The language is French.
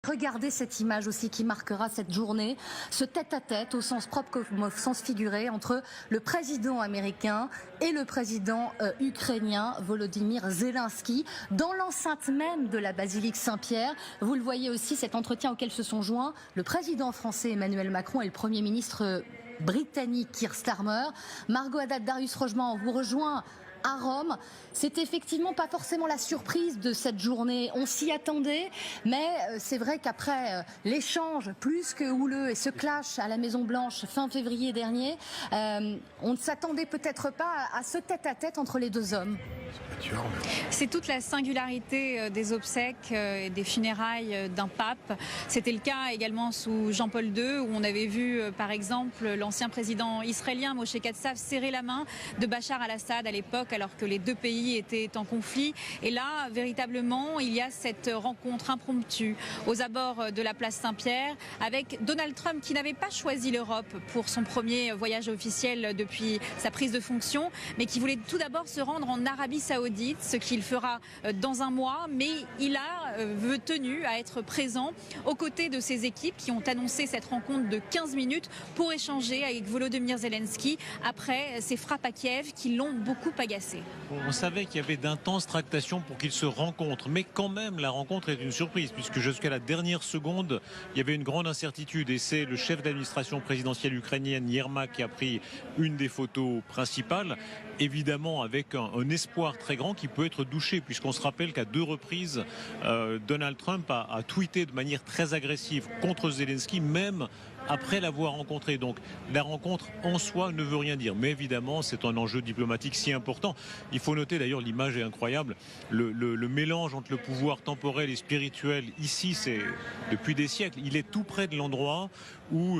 Regardez cette image aussi qui marquera cette journée, ce tête-à-tête au sens propre comme au sens figuré entre le président américain et le président ukrainien Volodymyr Zelensky dans l'enceinte même de la basilique Saint-Pierre. Vous le voyez aussi, cet entretien auquel se sont joints le président français Emmanuel Macron et le Premier ministre britannique Keir Starmer. Margot Haddad, Darius Rogemont, on vous rejoint à Rome. C'est effectivement pas forcément la surprise de cette journée. On s'y attendait, mais c'est vrai qu'après l'échange plus que houleux et ce clash à la Maison-Blanche fin février dernier, on ne s'attendait peut-être pas à ce tête-à-tête entre les deux hommes. C'est toute la singularité des obsèques et des funérailles d'un pape. C'était le cas également sous Jean-Paul II, où on avait vu par exemple l'ancien président israélien Moshe Katsav serrer la main de Bachar al-Assad à l'époque, alors que les deux pays étaient en conflit. Et là, véritablement, il y a cette rencontre impromptue aux abords de la place Saint-Pierre avec Donald Trump, qui n'avait pas choisi l'Europe pour son premier voyage officiel depuis sa prise de fonction, mais qui voulait tout d'abord se rendre en Arabie Saoudite, ce qu'il fera dans un mois, mais il a tenu à être présent aux côtés de ses équipes qui ont annoncé cette rencontre de 15 minutes pour échanger avec Volodymyr Zelensky après ces frappes à Kiev qui l'ont beaucoup agacé. On savait qu'il y avait d'intenses tractations pour qu'ils se rencontrent, mais quand même la rencontre est une surprise puisque jusqu'à la dernière seconde il y avait une grande incertitude et c'est le chef d'administration présidentielle ukrainienne Yermak qui a pris une des photos principales, évidemment avec un espoir très grand qui peut être douché puisqu'on se rappelle qu'à 2 reprises Donald Trump a tweeté de manière très agressive contre Zelensky même après l'avoir rencontré. Donc la rencontre en soi ne veut rien dire, mais évidemment c'est un enjeu diplomatique si important. Il faut noter d'ailleurs, l'image est incroyable, le mélange entre le pouvoir temporel et spirituel ici, c'est depuis des siècles. Il est tout près de l'endroit où